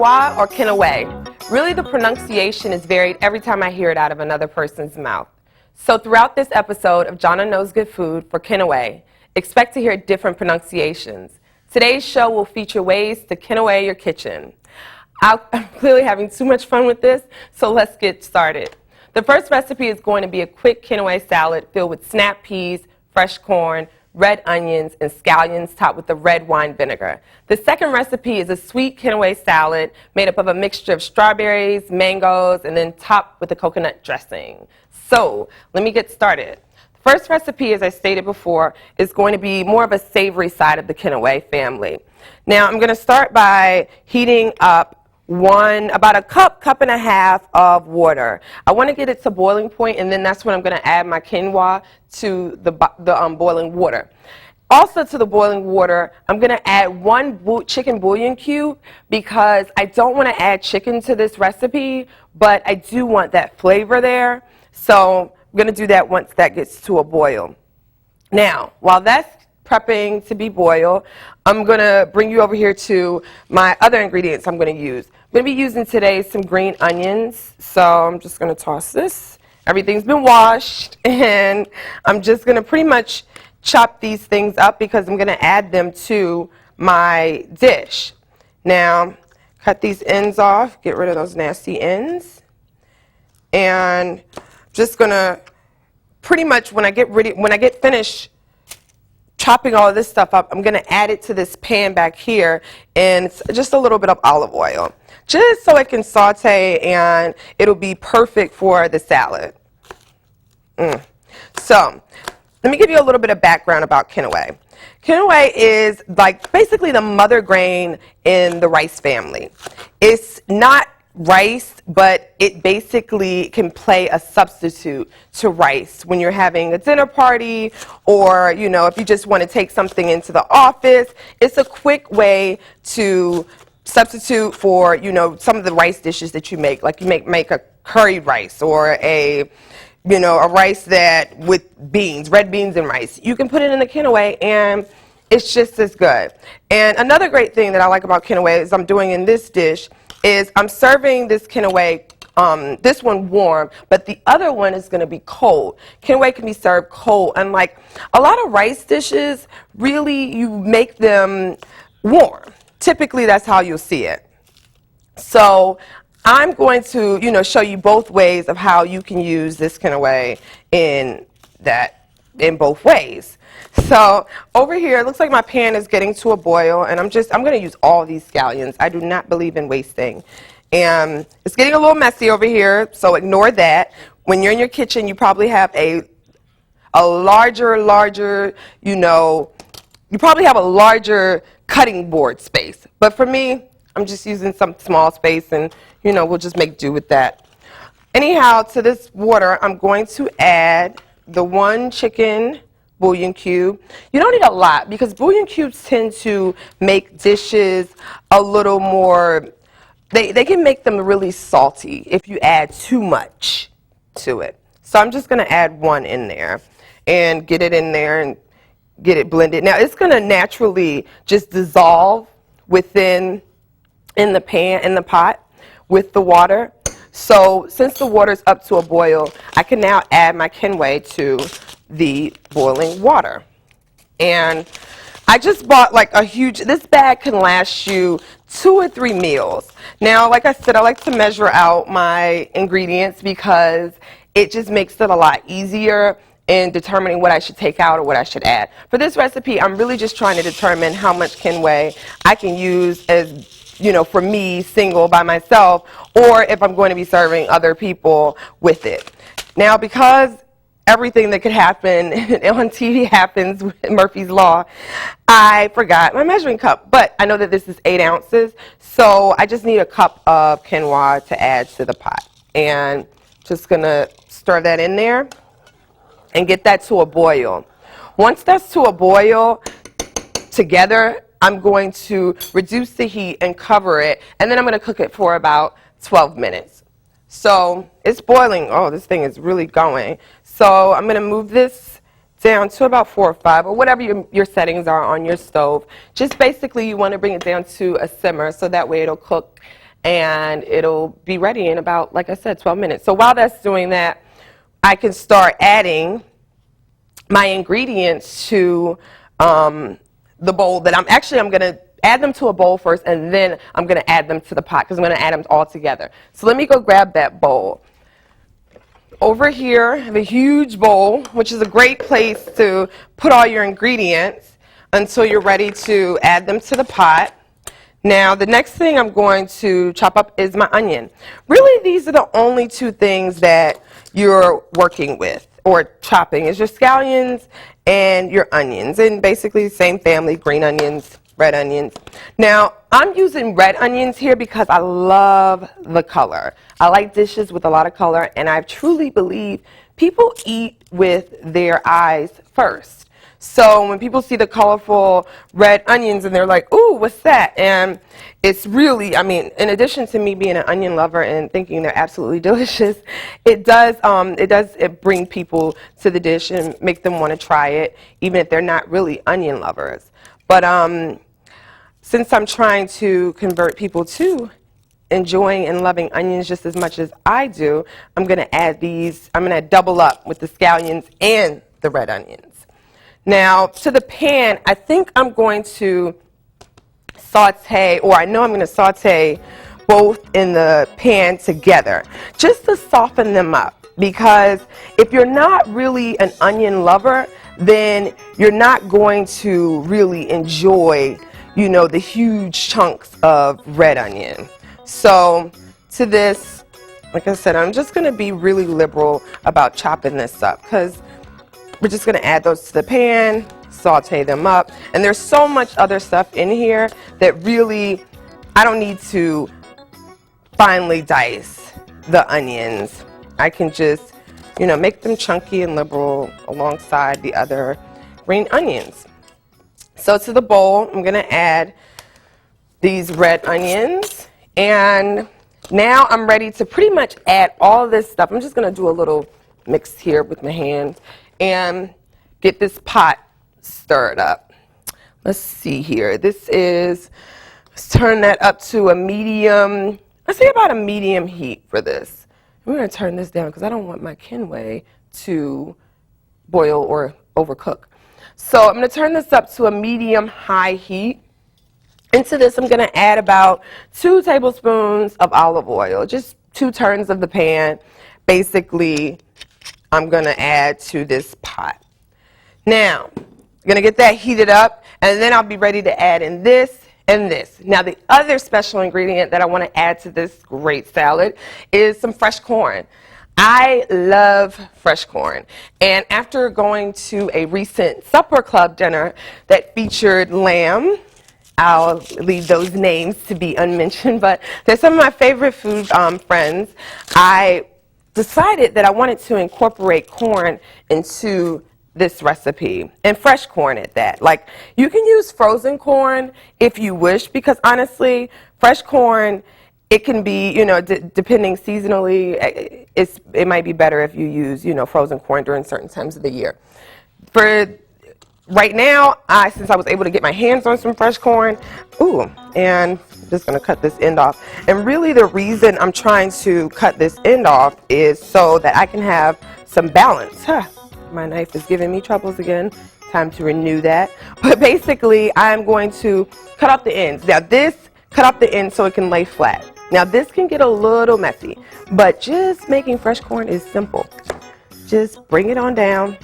quinoa or quinoa. Really, the pronunciation is varied every time I hear it out of another person's mouth. So throughout this episode of Johnna Knows Good Food for quinoa, expect to hear different pronunciations. Today's show will feature ways to quinoa your kitchen. I'm clearly having too much fun with this, so let's get started. The first recipe is going to be a quick quinoa salad filled with snap peas, fresh corn, red onions, and scallions topped with the red wine vinegar. The second recipe is a sweet quinoa salad made up of a mixture of strawberries, mangoes, and then topped with a coconut dressing. So let me get started. The first recipe, as I stated before, is going to be more of a savory side of the quinoa family. Now I'm going to start by heating up about a cup and a half of water. I want to get it to boiling point, and then that's when I'm going to add my quinoa to the boiling water. Also to the boiling water, I'm going to add one chicken bouillon cube because I don't want to add chicken to this recipe, but I do want that flavor there. So I'm going to do that once that gets to a boil. Now, while that's prepping to be boiled, I'm going to bring you over here to my other ingredients I'm going to use. I'm going to be using today some green onions, so I'm just going to toss this. Everything's been washed, and I'm just going to pretty much chop these things up because I'm going to add them to my dish. Now, cut these ends off, get rid of those nasty ends, and just going to pretty much when I get finished chopping all of this stuff up, I'm going to add it to this pan back here, and it's just a little bit of olive oil, just so it can saute and it'll be perfect for the salad. So let me give you a little bit of background about quinoa. Quinoa is like basically the mother grain in the rice family. It's not rice, but it basically can play a substitute to rice when you're having a dinner party, or if you just want to take something into the office. It's a quick way to substitute for some of the rice dishes that you make, like you make a curried rice or a rice that with beans, red beans and rice. You can put it in the quinoa and it's just as good. And another great thing that I like about quinoa is I'm doing in this dish is I'm serving this quinoa, this one warm, but the other one is going to be cold. Quinoa can be served cold, unlike a lot of rice dishes, really you make them warm. Typically that's how you'll see it. So I'm going to show you both ways of how you can use this quinoa in both ways. So over here, it looks like my pan is getting to a boil, and I'm going to use all these scallions. I do not believe in wasting. And it's getting a little messy over here, so ignore that. When you're in your kitchen, you probably have a larger, you probably have a larger cutting board space. But for me, I'm just using some small space, and we'll just make do with that. Anyhow, to this water, I'm going to add the one chicken bouillon cube. You don't need a lot because bouillon cubes tend to make dishes a little more, they can make them really salty if you add too much to it. So I'm just going to add one in there and get it in there and get it blended. Now it's going to naturally just dissolve in the pot with the water. So since the water's up to a boil, I can now add my quinoa to the boiling water. And I just bought like this bag can last you 2 or 3 meals. Now, like I said, I like to measure out my ingredients because it just makes it a lot easier in determining what I should take out or what I should add. For this recipe, I'm really just trying to determine how much quinoa I can use as for me, single by myself, or if I'm going to be serving other people with it. Now, because everything that could happen on TV happens with Murphy's Law, I forgot my measuring cup, but I know that this is 8 ounces, so I just need a cup of quinoa to add to the pot. And just going to stir that in there and get that to a boil. Once that's to a boil together, I'm going to reduce the heat and cover it, and then I'm going to cook it for about 12 minutes. So it's boiling. Oh, this thing is really going. So I'm going to move this down to about 4 or 5, or whatever your settings are on your stove. Just basically you want to bring it down to a simmer so that way it'll cook and it'll be ready in about, like I said, 12 minutes. So while that's doing that, I can start adding my ingredients to the bowl that I'm going to add them to a bowl first, and then I'm going to add them to the pot because I'm going to add them all together. So let me go grab that bowl. Over here, I have a huge bowl, which is a great place to put all your ingredients until you're ready to add them to the pot. Now, the next thing I'm going to chop up is my onion. Really, these are the only two things that you're working with or chopping is your scallions and your onions. And basically, same family, green onions, red onions. Now, I'm using red onions here because I love the color. I like dishes with a lot of color, and I truly believe people eat with their eyes first. So when people see the colorful red onions and they're like, ooh, what's that? And it's really, I mean, in addition to me being an onion lover and thinking they're absolutely delicious, it does bring people to the dish and make them want to try it, even if they're not really onion lovers. But since I'm trying to convert people to enjoying and loving onions just as much as I do, I'm going to add these, I'm going to double up with the scallions and the red onions. Now, to the pan, I think I'm going to saute, or I know I'm going to saute both in the pan together, just to soften them up. Because if you're not really an onion lover, then you're not going to really enjoy, you know, the huge chunks of red onion. So, to this, like I said, I'm just going to be really liberal about chopping this up, because we're just going to add those to the pan, saute them up. And there's so much other stuff in here that really, I don't need to finely dice the onions. I can just, you know, make them chunky and liberal alongside the other green onions. So to the bowl, I'm going to add these red onions. And now I'm ready to pretty much add all this stuff. I'm just going to do a little mix here with my hands and get this pot stirred up. Let's see here. This is, let's turn that up to a medium, let's say about a medium heat for this. We're going to turn this down because I don't want my quinoa to boil or overcook. So I'm going to turn this up to a medium-high heat. Into this, I'm going to add about 2 tablespoons of olive oil, just 2 turns of the pan. Basically, I'm going to add to this pot. Now, I'm going to get that heated up, and then I'll be ready to add in this and this. Now, the other special ingredient that I want to add to this great salad is some fresh corn. I love fresh corn, and after going to a recent supper club dinner that featured lamb, I'll leave those names to be unmentioned, but they're some of my favorite food friends. I decided that I wanted to incorporate corn into this recipe, and fresh corn at that. Like, you can use frozen corn if you wish, because honestly, fresh corn, it can be, you know, depending seasonally, it might be better if you use, you know, frozen corn during certain times of the year. For right now, since I was able to get my hands on some fresh corn, and I'm just going to cut this end off. And really the reason I'm trying to cut this end off is so that I can have some balance. My knife is giving me troubles again. Time to renew that. But basically, I'm going to cut off the ends. Now this, cut off the ends so it can lay flat. Now this can get a little messy, but just making fresh corn is simple. Just bring it on down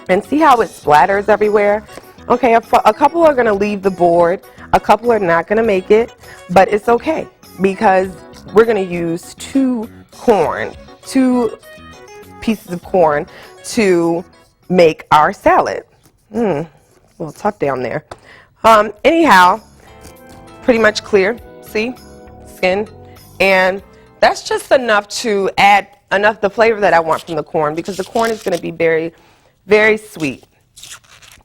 and see how it splatters everywhere. Okay, a couple are going to leave the board. A couple are not going to make it, but it's okay because we're going to use 2 pieces of corn to make our salad. A little tuck down there. Anyhow, pretty much clear. See? Skin. And that's just enough to add the flavor that I want from the corn, because the corn is going to be very, very sweet.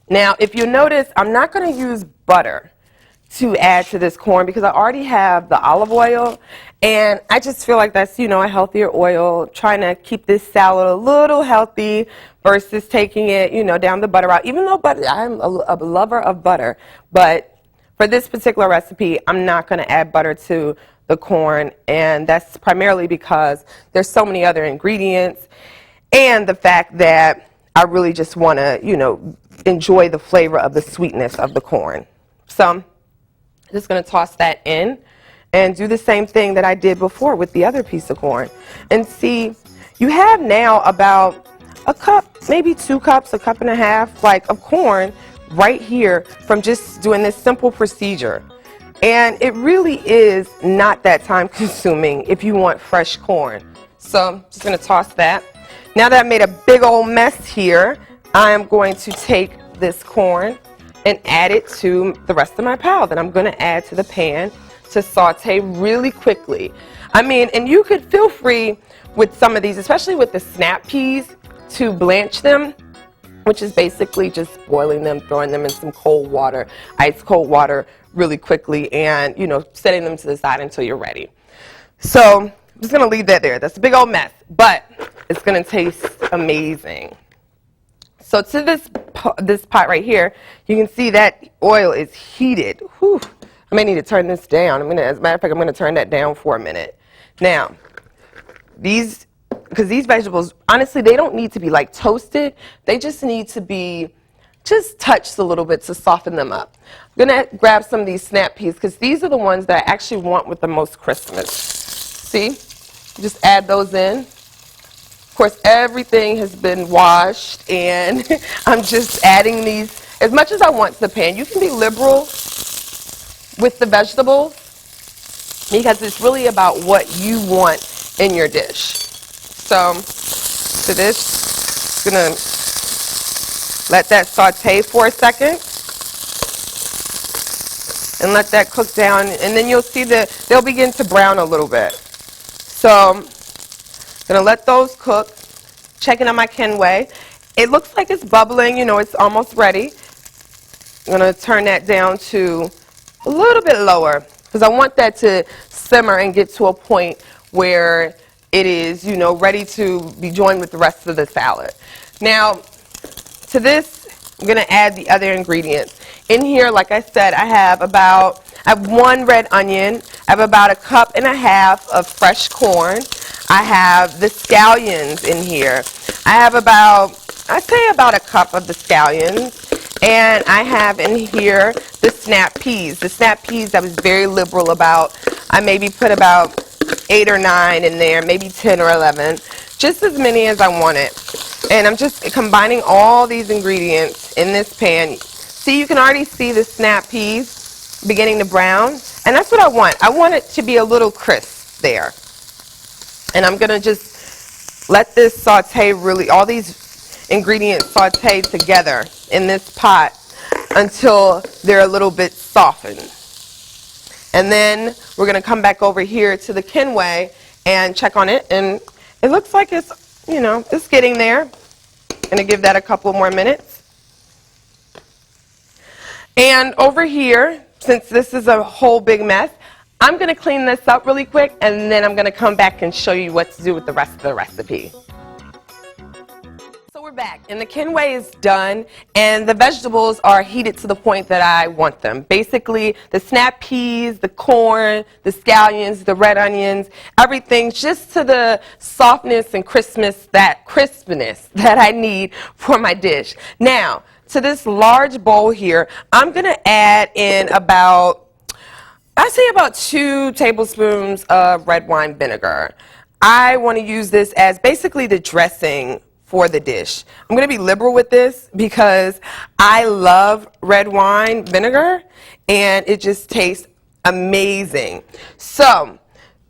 Now, if you notice, I'm not going to use butter to add to this corn because I already have the olive oil, and I just feel like that's, you know, a healthier oil, trying to keep this salad a little healthy versus taking it, you know, down the butter route. Even though butter, I'm a lover of butter, but for this particular recipe, I'm not going to add butter to the corn, and that's primarily because there's so many other ingredients and the fact that I really just want to, enjoy the flavor of the sweetness of the corn. So I'm just going to toss that in and do the same thing that I did before with the other piece of corn. And see, you have now about a cup, maybe 2 cups, a cup and a half, like, of corn right here from just doing this simple procedure. And it really is not that time consuming if you want fresh corn. So I'm just going to toss that. Now that I made a big old mess here, I am going to take this corn and add it to the rest of my pile that I'm going to add to the pan to saute really quickly. I mean, and you could feel free with some of these, especially with the snap peas, to blanch them, which is basically just boiling them, throwing them in some cold water, ice cold water really quickly, and, setting them to the side until you're ready. So I'm just going to leave that there. That's a big old mess, but it's going to taste amazing. So to this pot right here, you can see that oil is heated. Whew. I may need to turn this down. As a matter of fact, I'm going to turn that down for a minute. Now, because these vegetables, honestly, they don't need to be like toasted. They just need to be just touched a little bit to soften them up. I'm going to grab some of these snap peas because these are the ones that I actually want with the most crispness. See? Just add those in. Of course, everything has been washed, and I'm just adding these as much as I want to the pan. You can be liberal with the vegetables because it's really about what you want in your dish. So to this, I'm going to let that saute for a second and let that cook down, and then you'll see that they'll begin to brown a little bit. So I'm going to let those cook, checking on my Quinoa. It looks like it's bubbling, it's almost ready. I'm going to turn that down to a little bit lower because I want that to simmer and get to a point where it is, ready to be joined with the rest of the salad. Now, to this, I'm going to add the other ingredients. In here, like I said, I have 1 red onion. I have about 1.5 cups of fresh corn. I have the scallions in here. I have about 1 cup of the scallions. And I have in here the snap peas. The snap peas I was very liberal about. I maybe put about 8 or 9 in there, maybe 10 or 11. Just as many as I wanted. And I'm just combining all these ingredients in this pan. See, you can already see the snap peas beginning to brown. And that's what I want. I want it to be a little crisp there. And I'm going to just let this saute really, all these ingredients saute together in this pot until they're a little bit softened. And then we're going to come back over here to the Quinoa and check on it. And it looks like it's, it's getting there. I'm going to give that a couple more minutes. And over here, since this is a whole big mess, I'm going to clean this up really quick, and then I'm going to come back and show you what to do with the rest of the recipe. So we're back, and the Quinoa is done, and the vegetables are heated to the point that I want them. Basically, the snap peas, the corn, the scallions, the red onions, everything just to the softness and crispness that I need for my dish. Now, to this large bowl here, I'm going to add in about 2 tablespoons of red wine vinegar. I want to use this as basically the dressing for the dish. I'm going to be liberal with this because I love red wine vinegar and it just tastes amazing. So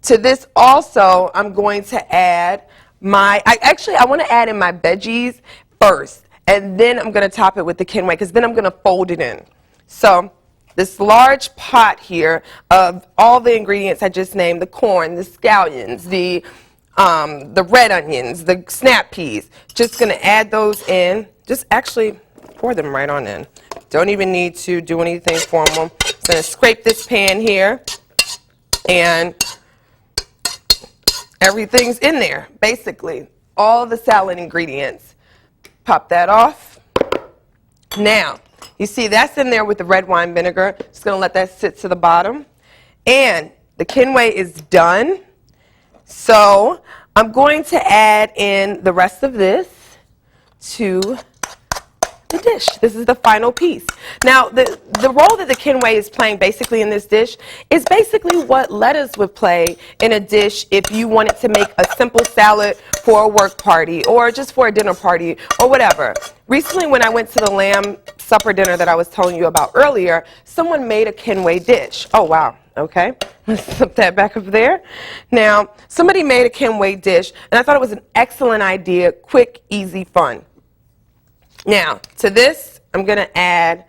to this also, I'm going to add I want to add in my veggies first, and then I'm going to top it with the Quinoa because then I'm going to fold it in. So this large pot here of all the ingredients I just named, the corn, the scallions, the red onions, the snap peas, just going to add those in. Just actually pour them right on in. Don't even need to do anything formal. Just going to scrape this pan here, and everything's in there, basically. All the salad ingredients. Pop that off. Now, you see that's in there with the red wine vinegar. Just going to let that sit to the bottom. And The quinoa is done. So I'm going to add in the rest of this to the dish. This is the final piece. Now, the role that the quinoa is playing basically in this dish is basically what lettuce would play in a dish if you wanted to make a simple salad for a work party or just for a dinner party or whatever. Recently, when I went to the lamb supper dinner that I was telling you about earlier, someone made a quinoa dish. Oh, wow. Okay, let's put that back up there. Now, somebody made a quinoa dish, and I thought it was an excellent idea, quick, easy, fun. Now, to this, I'm going to add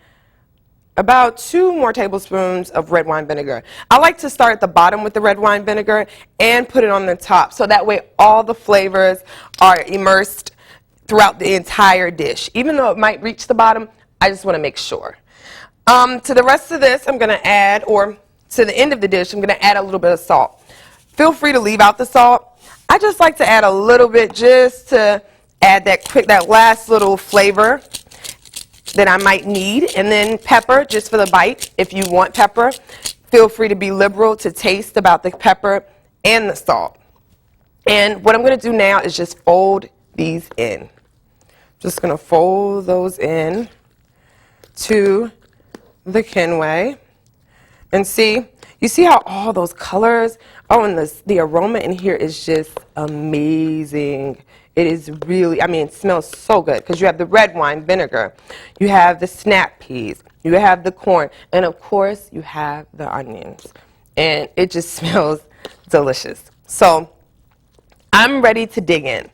about 2 more tablespoons of red wine vinegar. I like to start at the bottom with the red wine vinegar and put it on the top, so that way all the flavors are immersed throughout the entire dish. Even though it might reach the bottom, I just want to make sure. To the rest of this, I'm going to add, or to the end of the dish, I'm going to add a little bit of salt. Feel free to leave out the salt. I just like to add a little bit just to add that last little flavor that I might need. And then pepper, just for the bite, if you want pepper. Feel free to be liberal to taste about the pepper and the salt. And what I'm going to do now is just fold these in. Just going to fold those in to the quinoa. And you see how all those colors, and the aroma in here is just amazing. It is really, it smells so good because you have the red wine vinegar, you have the snap peas, you have the corn, and of course you have the onions. And it just smells delicious. So I'm ready to dig in.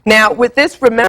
Now with this, remember,